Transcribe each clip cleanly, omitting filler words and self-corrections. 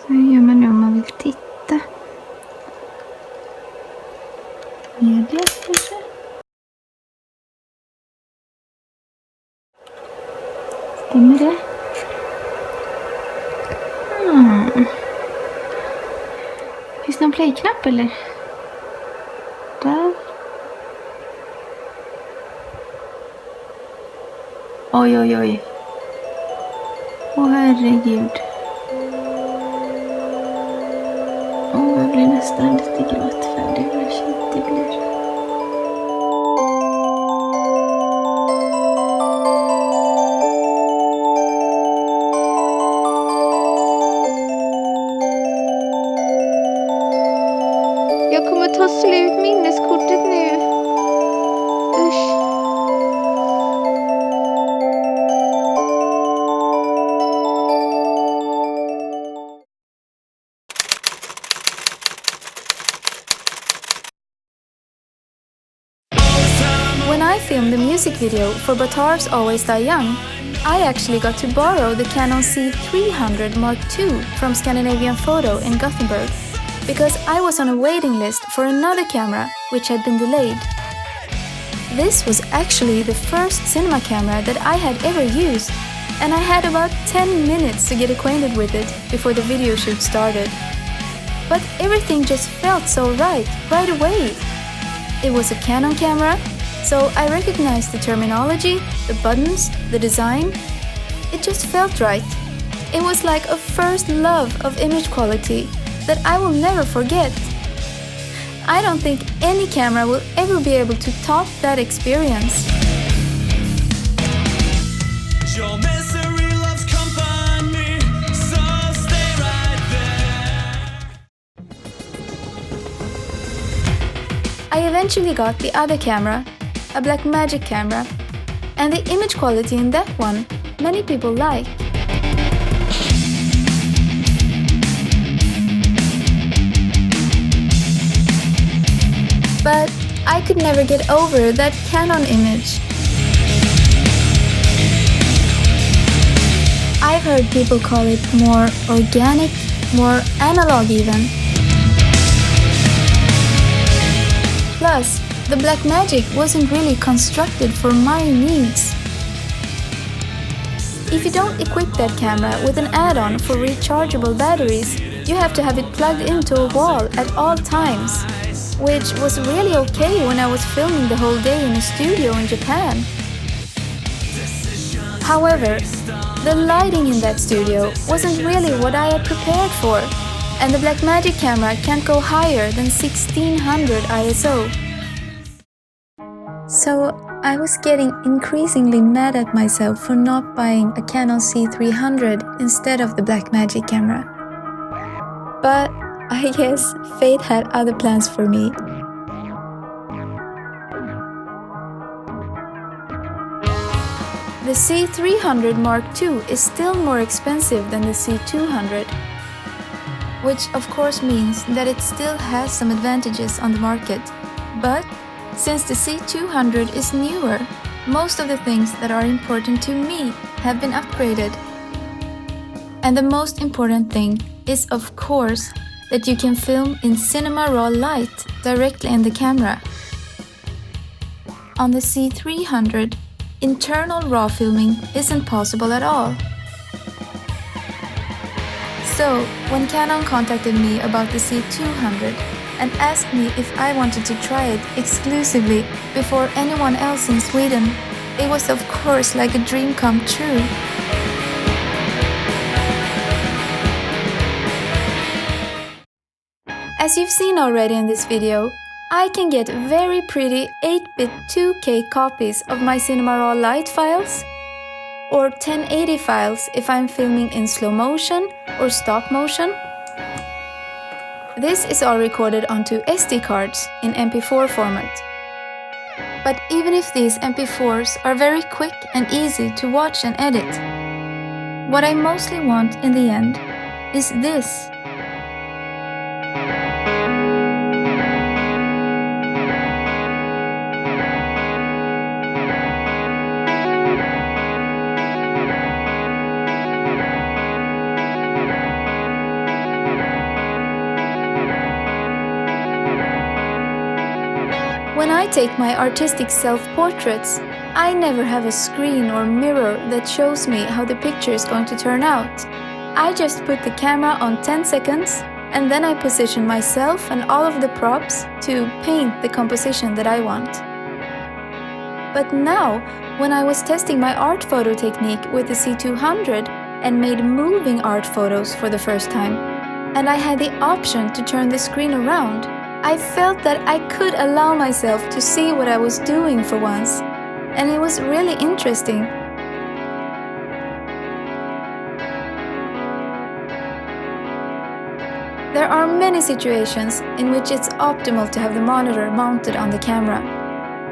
Så hur gör man nu om man vill titta? Media kanske? Stämmer det? Finns det någon play-knapp eller? Där. Oj, oj, oj. Åh, herregud. Jag blir nästan lite gråtfärdig. Vad fint det blir. Jag kommer ta slut minneskortet nu. Usch. When I filmed the music video for Batar's Always Die Young, I actually got to borrow the Canon C300 Mark II from Scandinavian Photo in Gothenburg, because I was on a waiting list for another camera, which had been delayed. This was actually the first cinema camera that I had ever used, and I had about 10 minutes to get acquainted with it before the video shoot started. But everything just felt so right away. It was a Canon camera, so I recognized the terminology, the buttons, the design. It just felt right. It was like a first love of image quality that I will never forget. I don't think any camera will ever be able to top that experience. Your misery loves company, so stay right there. I eventually got the other camera, a Blackmagic camera, and the image quality in that one many people like. But I could never get over that Canon image. I've heard people call it more organic, more analog even. Plus, the Blackmagic wasn't really constructed for my needs. If you don't equip that camera with an add-on for rechargeable batteries, you have to have it plugged into a wall at all times, which was really okay when I was filming the whole day in a studio in Japan. However, the lighting in that studio wasn't really what I had prepared for, and the Blackmagic camera can't go higher than 1600 ISO. So I was getting increasingly mad at myself for not buying a Canon C300 instead of the Blackmagic camera. But I guess fate had other plans for me. The C300 Mark II is still more expensive than the C200, which of course means that it still has some advantages on the market. But since the C200 is newer, most of the things that are important to me have been upgraded. And the most important thing is, of course, that you can film in cinema raw light directly in the camera. On the C300, internal raw filming isn't possible at all. So, when Canon contacted me about the C200 and asked me if I wanted to try it exclusively before anyone else in Sweden, it was of course like a dream come true. As you've seen already in this video, I can get very pretty 8-bit 2K copies of my Cinema Raw Light files, or 1080 files if I'm filming in slow motion or stop motion. This is all recorded onto SD cards in MP4 format. But even if these MP4s are very quick and easy to watch and edit, what I mostly want in the end is this. When I take my artistic self-portraits, I never have a screen or mirror that shows me how the picture is going to turn out. I just put the camera on 10 seconds and then I position myself and all of the props to paint the composition that I want. But now, when I was testing my art photo technique with the C200 and made moving art photos for the first time, and I had the option to turn the screen around, I felt that I could allow myself to see what I was doing for once, and it was really interesting. There are many situations in which it's optimal to have the monitor mounted on the camera.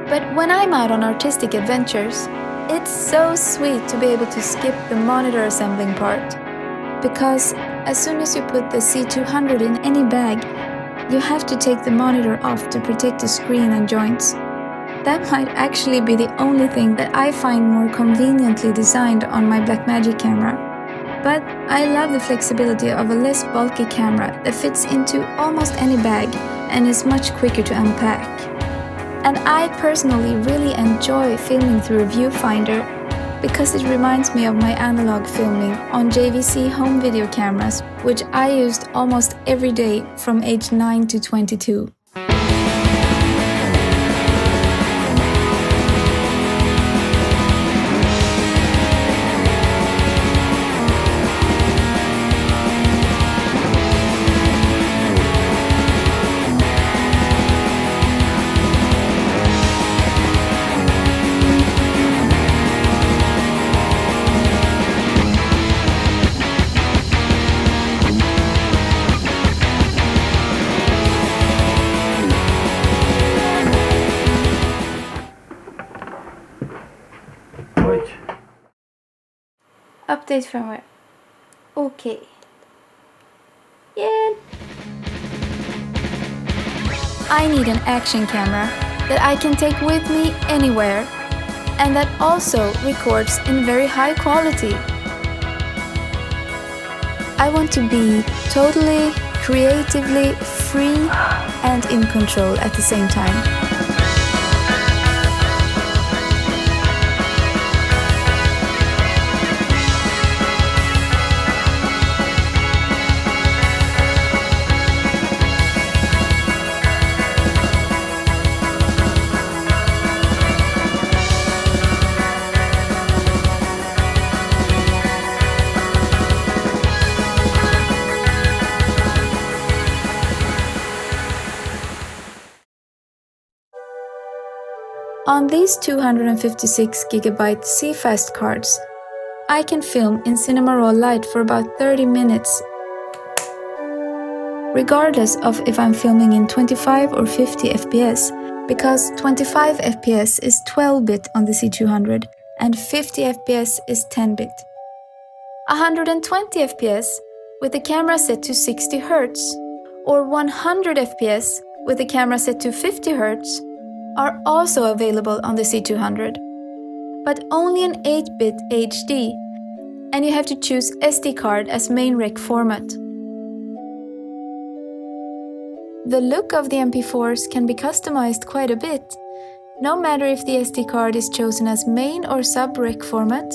But when I'm out on artistic adventures, it's so sweet to be able to skip the monitor assembling part. Because as soon as you put the C200 in any bag, you have to take the monitor off to protect the screen and joints. That might actually be the only thing that I find more conveniently designed on my Blackmagic camera. But I love the flexibility of a less bulky camera that fits into almost any bag and is much quicker to unpack. And I personally really enjoy filming through a viewfinder because it reminds me of my analog filming on JVC home video cameras, which I used almost every day from age 9 to 22. Update firmware. Okay. Yeah. I need an action camera that I can take with me anywhere and that also records in very high quality. I want to be totally, creatively free and in control at the same time. On these 256GB CFast cards, I can film in Cinema Raw Lite for about 30 minutes, regardless of if I'm filming in 25 or 50 FPS, because 25 FPS is 12-bit on the C200 and 50 FPS is 10-bit. 120 FPS with the camera set to 60 Hz or 100 FPS with the camera set to 50 Hz are also available on the C200, but only in 8-bit HD, and you have to choose SD card as main rec format. The look of the MP4s can be customized quite a bit, no matter if the SD card is chosen as main or sub-rec format,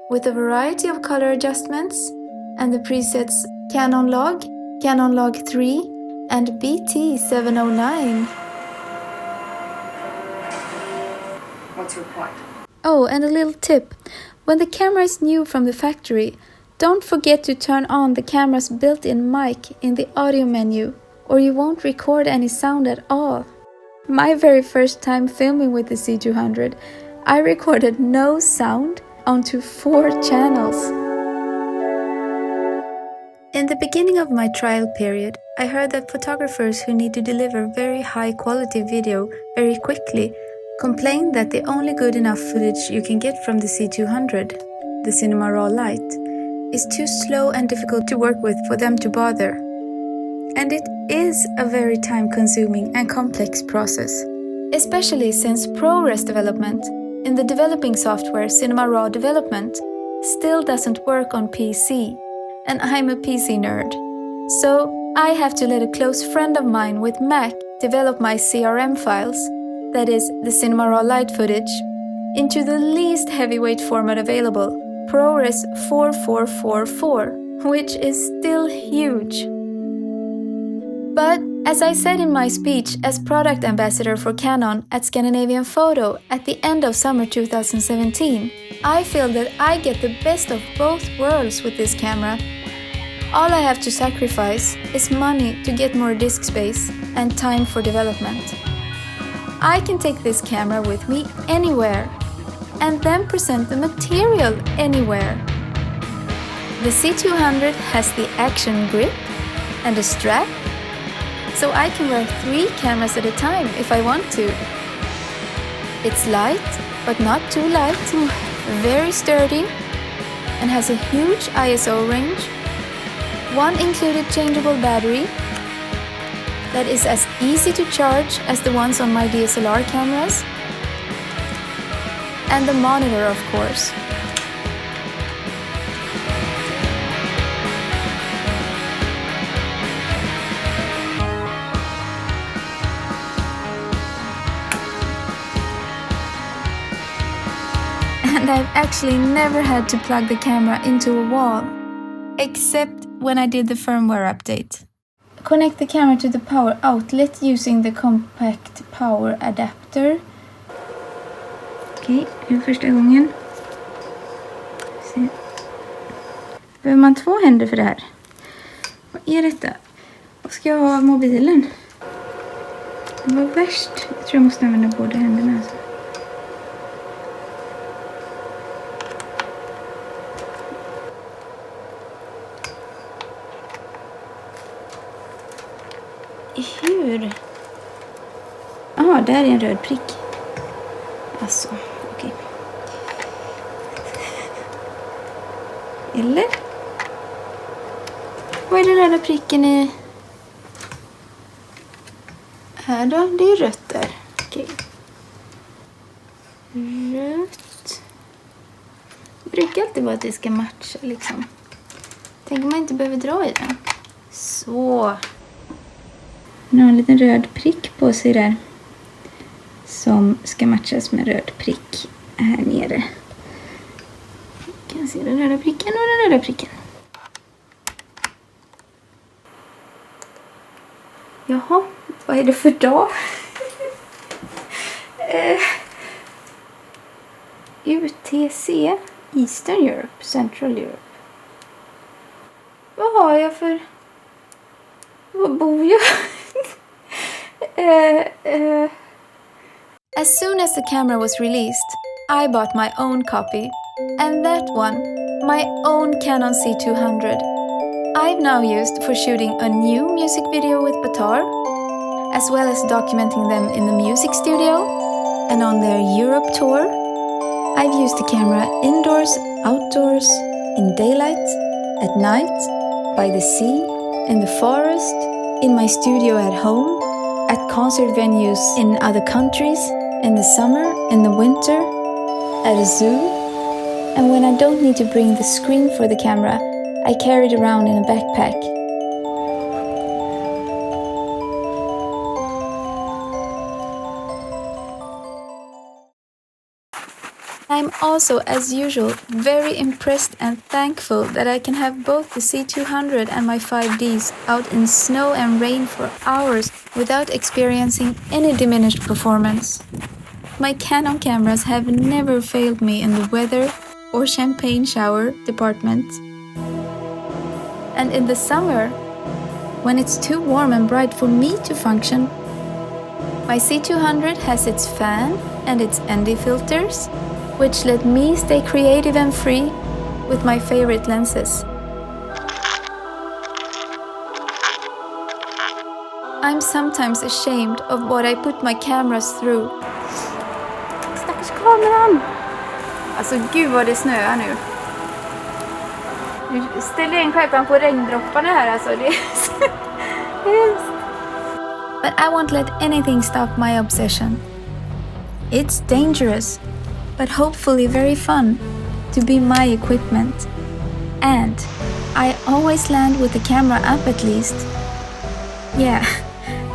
with a variety of color adjustments and the presets Canon Log 3, and BT709. What's required? Oh, and a little tip. When the camera is new from the factory, don't forget to turn on the camera's built-in mic in the audio menu, or you won't record any sound at all. My very first time filming with the C200, I recorded no sound onto 4 channels. In the beginning of my trial period, I heard that photographers who need to deliver very high-quality video very quickly complained that the only good enough footage you can get from the C200, the Cinema Raw Lite, is too slow and difficult to work with for them to bother. And it is a very time-consuming and complex process, especially since ProRes development in the developing software Cinema Raw Development still doesn't work on PC, and I'm a PC nerd. So I have to let a close friend of mine with Mac develop my CRM files, that is, the Cinema Raw light footage, into the least heavyweight format available, ProRes 4444, which is still huge. But as I said in my speech as product ambassador for Canon at Scandinavian Photo at the end of summer 2017, I feel that I get the best of both worlds with this camera. All I have to sacrifice is money to get more disk space and time for development. I can take this camera with me anywhere and then present the material anywhere. The C200 has the action grip and a strap, so I can wear 3 cameras at a time if I want to. It's light, but not too light, very sturdy, and has a huge ISO range, 1 included changeable battery that is as easy to charge as the ones on my DSLR cameras, and the monitor, of course. And I've actually never had to plug the camera into a wall, except when I did the firmware update. Connect the camera to the power outlet using the compact power adapter. Okej, nu första gången. Se. Behöver man 2 händer för det här? Vad är detta? Vad ska jag ha av mobilen? Det var värst. Jag tror jag måste använda båda händerna. Alltså. Hur? Jaha, där är en röd prick. Alltså, okej. Eller? Vad är den röda pricken i? Här då? Det är rött där. Okej. Rött. Det brukar alltid vara att det ska matcha liksom. Tänk om man inte behöver dra i den. Så. Den har en liten röd prick på sig där. Som ska matchas med röd prick här nere. Kan se den röda pricken och den röda pricken. Jaha, vad är det för dag? UTC, Eastern Europe, Central Europe. Vad har jag för... Var bor jag? As soon as the camera was released, I bought my own copy, and that one, my own Canon C200. I've now used for shooting a new music video with Batar, as well as documenting them in the music studio and on their Europe tour. I've used the camera indoors, outdoors, in daylight, at night, by the sea, in the forest, in my studio at home, at concert venues in other countries, in the summer, in the winter, at a zoo, and when I don't need to bring the screen for the camera, I carry it around in a backpack. I'm also, as usual, very impressed and thankful that I can have both the C200 and my 5Ds out in snow and rain for hours without experiencing any diminished performance. My Canon cameras have never failed me in the weather or champagne shower department. And in the summer, when it's too warm and bright for me to function, my C200 has its fan and its ND filters, which let me stay creative and free with my favorite lenses. I'm sometimes ashamed of what I put my cameras through. Stackars kameran! Alltså gud vad det snöar nu. Nu ställer in skärpan på regndropparna här alltså. Det är så hemskt. But I won't let anything stop my obsession. It's dangerous, but hopefully very fun to be my equipment. And I always land with the camera up at least. Yeah,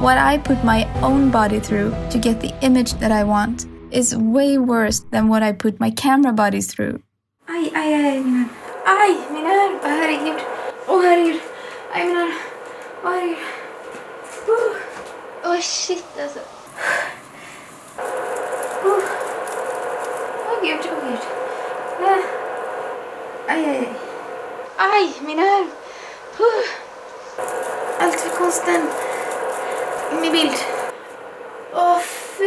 what I put my own body through to get the image that I want is way worse than what I put my camera bodies through. Aj, mina. Aj, mina arm. Åh, herregud. Åh, herregud. Aj, mina arm. Åh, herregud. Åh, shit alltså. Åh, gud, åh, gud. Aj. Aj, mina arm. Allt för konstant. Med bild. Åh, fy.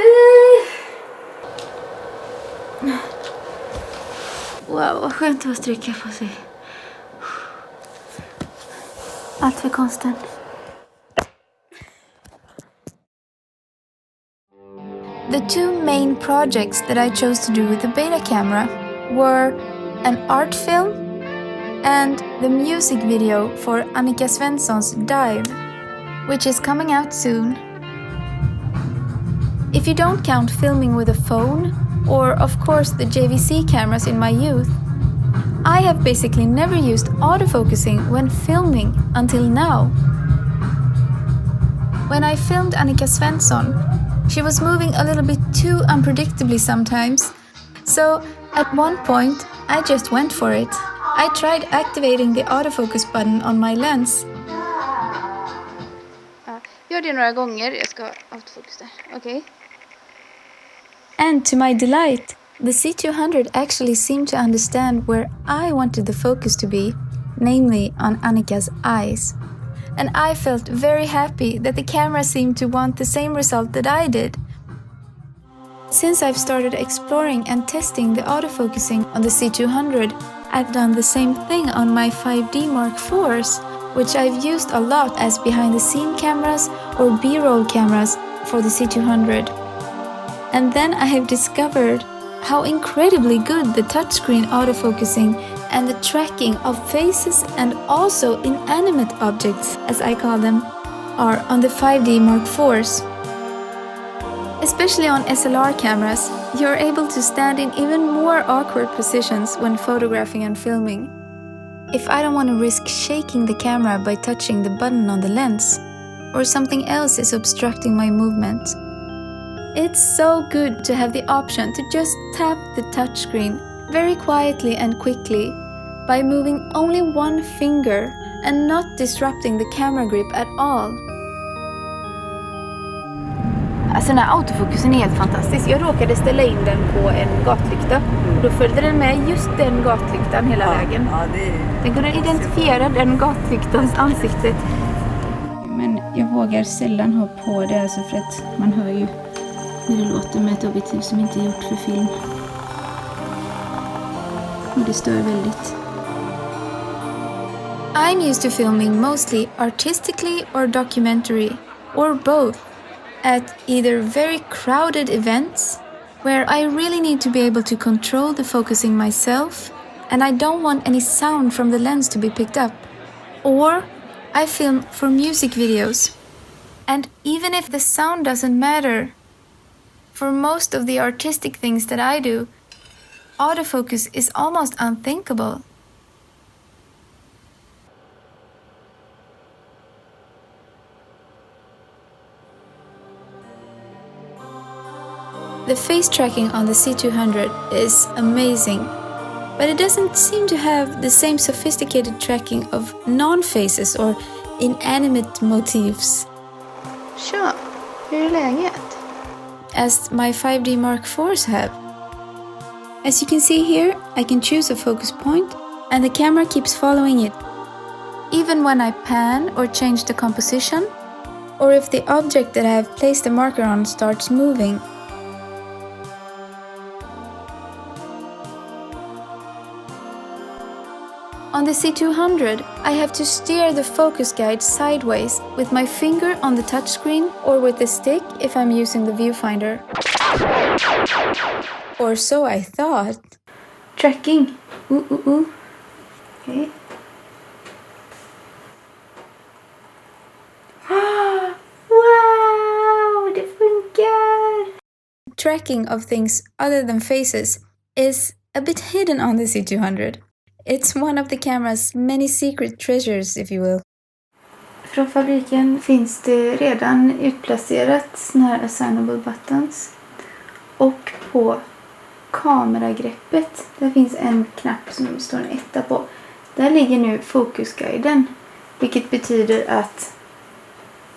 Wow, vad skönt det var att stryka på sig. Allt för konstant. The two main projects that I chose to do with the beta camera were an art film and the music video for Annika Svensson's Dive, which is coming out soon. If you don't count filming with a phone, or of course the JVC cameras in my youth, I have basically never used autofocusing when filming until now. When I filmed Annika Svensson, she was moving a little bit too unpredictably sometimes, so at one point I just went for it. I tried activating the autofocus button on my lens. Gör det några gånger, jag ska autofocus där. Okej. And to my delight, the C200 actually seemed to understand where I wanted the focus to be, namely on Annika's eyes. And I felt very happy that the camera seemed to want the same result that I did. Since I've started exploring and testing the autofocusing on the C200, I've done the same thing on my 5D Mark IVs, which I've used a lot as behind-the-scene cameras or B-roll cameras for the C200. And then I have discovered how incredibly good the touchscreen autofocusing and the tracking of faces and also inanimate objects, as I call them, are on the 5D Mark IVs. Especially on SLR cameras, you're able to stand in even more awkward positions when photographing and filming. If I don't want to risk shaking the camera by touching the button on the lens, or something else is obstructing my movement, it's so good to have the option to just tap the touchscreen very quietly and quickly by moving only one finger and not disrupting the camera grip at all. Alltså den här autofokusen är helt fantastisk. Jag råkade ställa in den på en gatlykta. Då följde den med just den gatlyktan hela vägen. Den kunde identifiera den gatlyktans ansikte. Men jag vågar sällan ha på det, alltså för att man hör ju hur det låter med ett objektiv som inte är gjort för film. Och det stör väldigt. I'm used to filming mostly artistically or documentary, or both, at either very crowded events, where I really need to be able to control the focusing myself, and I don't want any sound from the lens to be picked up, or I film for music videos. And even if the sound doesn't matter, for most of the artistic things that I do, autofocus is almost unthinkable. The face tracking on the C200 is amazing, but it doesn't seem to have the same sophisticated tracking of non-faces or inanimate motifs. Tja, hur är läget? As my 5D Mark IVs have. As you can see here, I can choose a focus point and the camera keeps following it, even when I pan or change the composition, or if the object that I have placed the marker on starts moving. On the C200, I have to steer the focus guide sideways with my finger on the touchscreen or with the stick if I'm using the viewfinder. Or so I thought. Tracking. Okay. Wow, det funkar! Tracking of things other than faces is a bit hidden on the C200. It's one of the camera's many secret treasures, if you will. från fabriken finns det redan utplacerat såna här assignable buttons. Och på kameragreppet, där finns en knapp som det står en 1 på. Där ligger nu fokusguiden. Vilket betyder att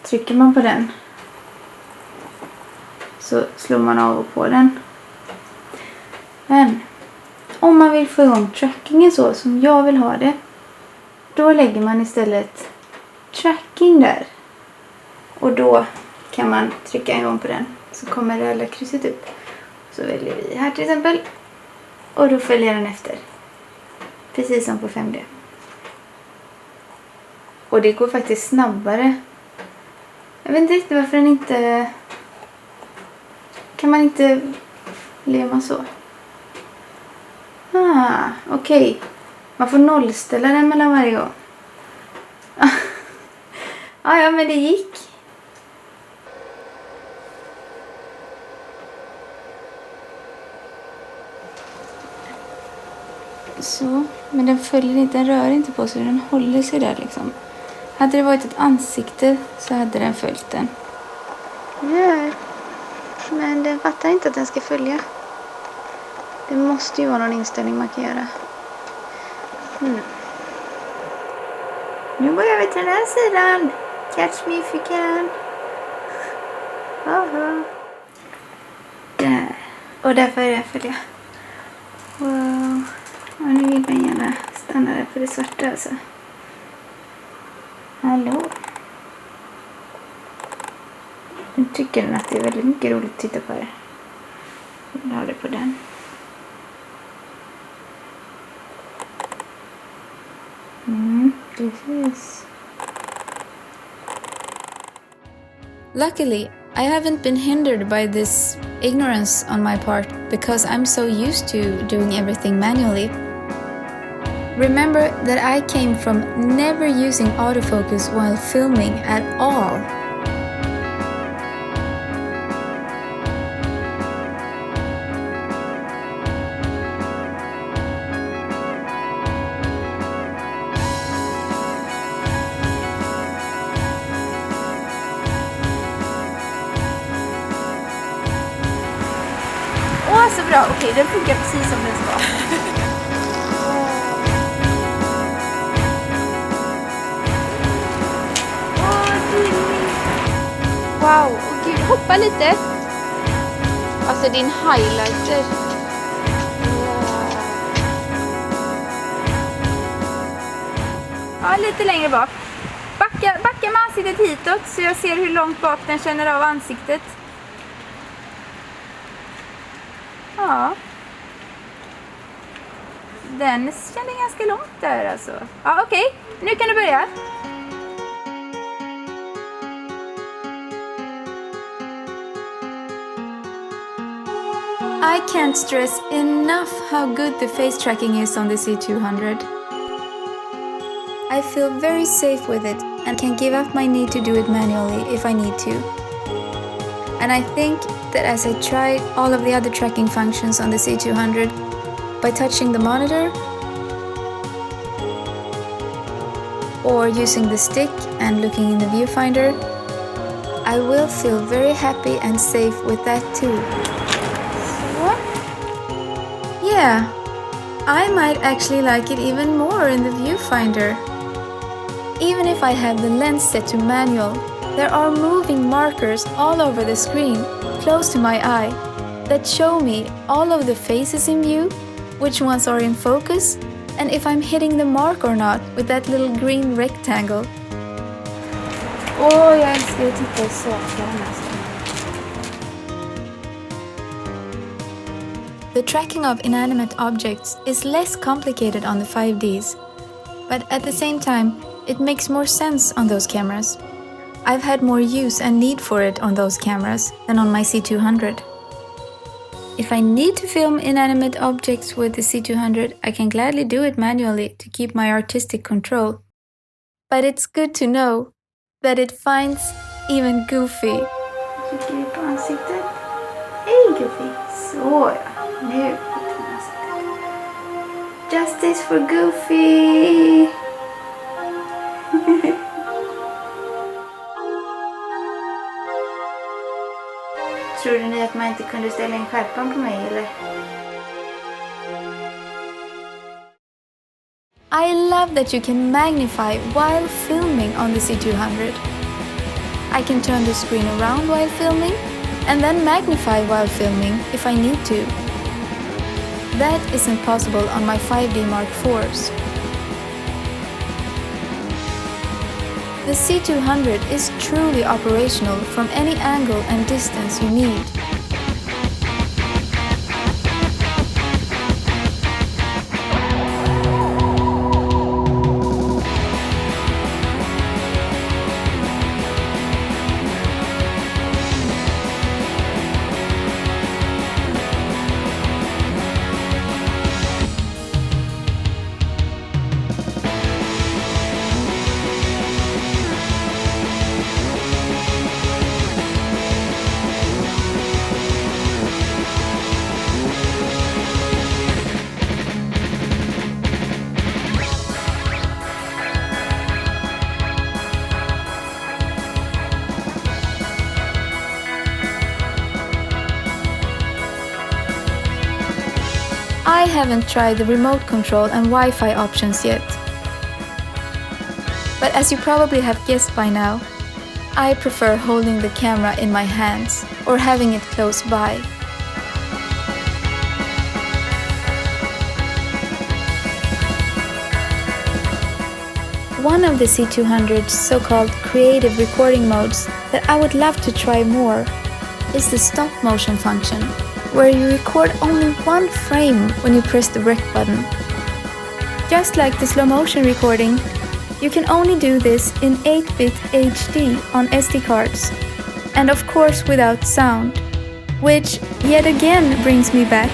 trycker man på den så slår man av och på den. Men om man vill få igång trackingen så som jag vill ha det, då lägger man istället tracking där. Och då kan man trycka en gång på den, så kommer det alla krysset upp. Så väljer vi här till exempel. Och då följer den efter. Precis som på 5D. Och det går faktiskt snabbare. Jag vet inte riktigt varför den inte... Kan man inte... Leva så? Okej. Man får nollställa den mellan varje gång. Ja, men det gick. Så, men den följer inte, den rör inte på sig, den håller sig där liksom. Hade det varit ett ansikte så hade den följt den. Ja, men den fattar inte att den ska följa. Det måste ju vara någon inställning man kan göra. Nu går jag över till den här sidan. Catch me if you can. Aha. Där. Och där får jag följa. Wow. Och nu vill man gärna stanna där på det svarta alltså. Hallå. Nu tycker den att det är väldigt mycket roligt att titta på det. Jag har det på den. Precis. Luckily, I haven't been hindered by this ignorance on my part because I'm so used to doing everything manually. Remember that I came from never using autofocus while filming at all. Så bra, okej, den funkar precis som den ska. Wow, och gud, hoppa lite. Alltså din highlighter. Ja, lite längre bak. Backa med ansiktet hitåt så jag ser hur långt bak den känner av ansiktet. Ja. Den känner ganska långt där alltså. Ja, okej. Nu kan du börja. I can't stress enough how good the face tracking is on the C200. I feel very safe with it and can give up my need to do it manually if I need to. And I think that as I tried all of the other tracking functions on the C200, by touching the monitor or using the stick and looking in the viewfinder, I will feel very happy and safe with that too. What? Yeah, I might actually like it even more in the viewfinder. Even if I have the lens set to manual, there are moving markers all over the screen, close to my eye, that show me all of the faces in view, which ones are in focus, and if I'm hitting the mark or not with that little green rectangle. Åh, jag älskar att titta i sökaren alltså. The tracking of inanimate objects is less complicated on the 5Ds, but at the same time, it makes more sense on those cameras. I've had more use and need for it on those cameras than on my C200. If I need to film inanimate objects with the C200, I can gladly do it manually to keep my artistic control. But it's good to know that it finds even Goofy. Trycker vi på ansiktet. Hej Goofy. Så ja, nu på ansiktet. Justice for Goofy. Trodde ni att man inte kunde ställa in skärpan på mig eller? I love that you can magnify while filming on the C200. I can turn the screen around while filming and then magnify while filming if I need to. That isn't possible on my 5D Mark IVs. The C200 is truly operational from any angle and distance you need. I haven't tried the remote control and Wi-Fi options yet. But as you probably have guessed by now, I prefer holding the camera in my hands or having it close by. One of the C200's so-called creative recording modes that I would love to try more is the stop motion function, where you record only one frame when you press the rec button. Just like the slow motion recording, you can only do this in 8-bit HD on SD cards, and of course without sound, which yet again brings me back.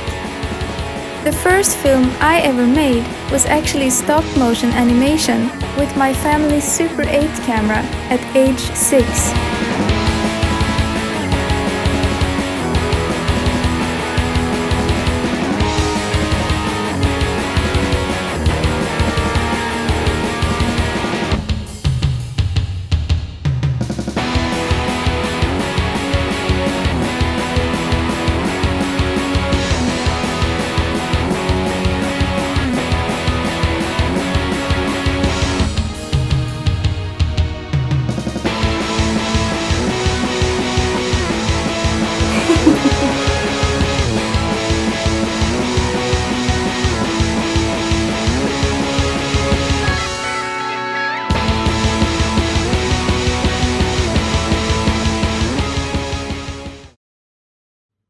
The first film I ever made was actually stop motion animation with my family's Super 8 camera at age 6.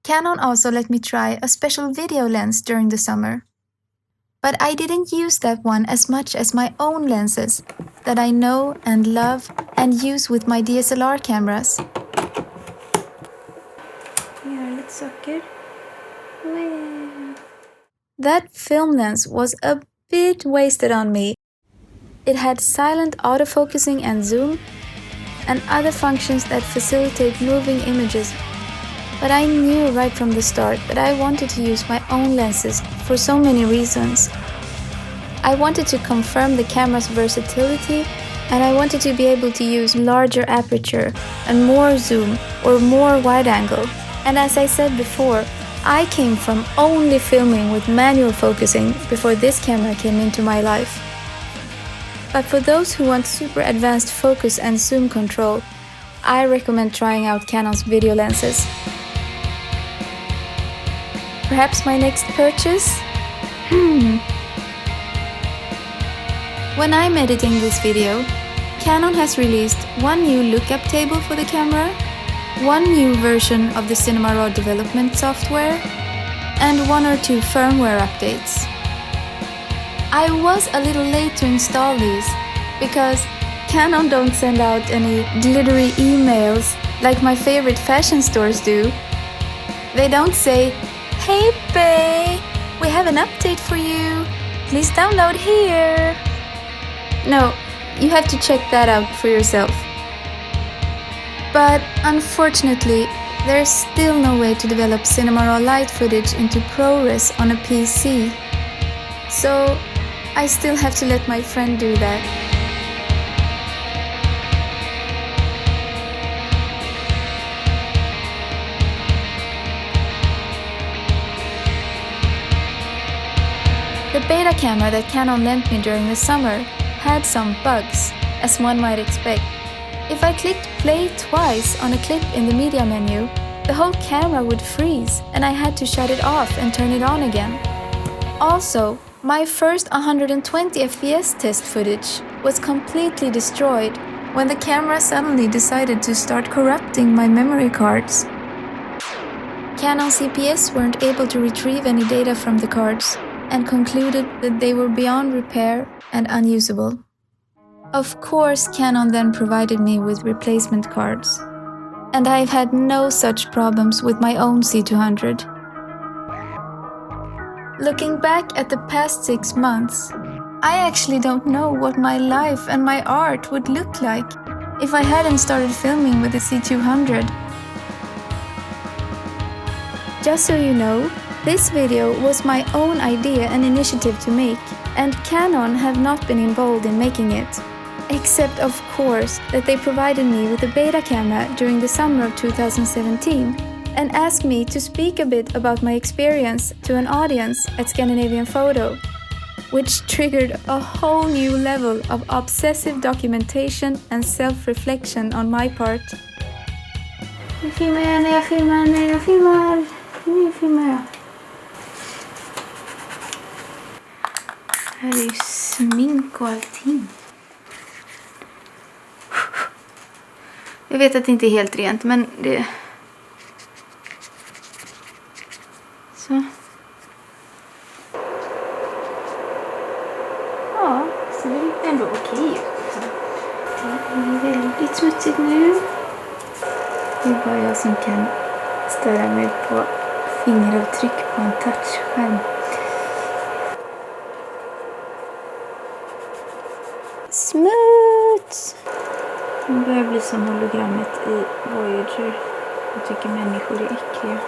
Canon also let me try a special video lens during the summer. But I didn't use that one as much as my own lenses that I know and love and use with my DSLR cameras. Gör lite socker. That film lens was a bit wasted on me. It had silent autofocusing and zoom, and other functions that facilitate moving images. But I knew right from the start that I wanted to use my own lenses for so many reasons. I wanted to confirm the camera's versatility, and I wanted to be able to use larger aperture and more zoom or more wide angle. And as I said before, I came from only filming with manual focusing before this camera came into my life. But for those who want super advanced focus and zoom control, I recommend trying out Canon's video lenses. Perhaps my next purchase? When I'm editing this video, Canon has released one new lookup table for the camera, one new version of the Cinema Raw development software, and 1 or 2 firmware updates. I was a little late to install these because Canon don't send out any glittery emails like my favorite fashion stores do. They don't say, "Hey bae, we have an update for you. Please download here." No, you have to check that out for yourself. But unfortunately, there's still no way to develop Cinema Raw light footage into ProRes on a PC. So I still have to let my friend do that. The beta camera that Canon lent me during the summer had some bugs, as one might expect. If I clicked play twice on a clip in the media menu, the whole camera would freeze and I had to shut it off and turn it on again. Also, my first 120 FPS test footage was completely destroyed when the camera suddenly decided to start corrupting my memory cards. Canon CPS weren't able to retrieve any data from the cards and concluded that they were beyond repair and unusable. Of course, Canon then provided me with replacement cards, and I've had no such problems with my own C200. Looking back at the past 6 months, I actually don't know what my life and my art would look like if I hadn't started filming with the C200. Just so you know, this video was my own idea and initiative to make, and Canon have not been involved in making it. Except of course that they provided me with a beta camera during the summer of 2017 and asked me to speak a bit about my experience to an audience at Scandinavian Photo, which triggered a whole new level of obsessive documentation and self-reflection on my part. Nu filmar jag när jag filmar. Nu filmar jag. Här är ju smink och allting. Jag vet att det inte är helt rent, men det... Så. Ja, så det är ändå okej. Det är väldigt smutsigt nu. Det är bara jag som kan störa mig på fingeravtryck på en touchskärm. Smuts! Det börjar bli som hologrammet i Voyager. Jag tycker människor är äckliga.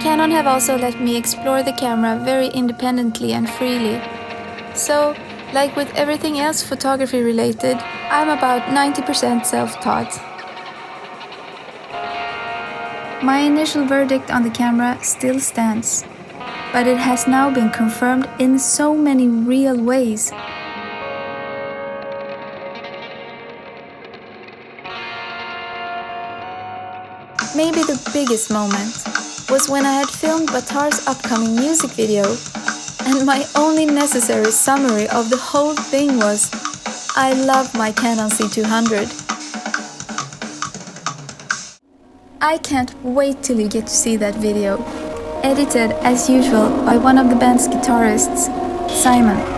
Canon have also let me explore the camera very independently and freely. So, like with everything else photography related, I'm about 90% self-taught. My initial verdict on the camera still stands, but it has now been confirmed in so many real ways. Maybe the biggest moment was when I had filmed Batar's upcoming music video, and my only necessary summary of the whole thing was, I love my Canon C200. I can't wait till you get to see that video, edited as usual by one of the band's guitarists, Simon.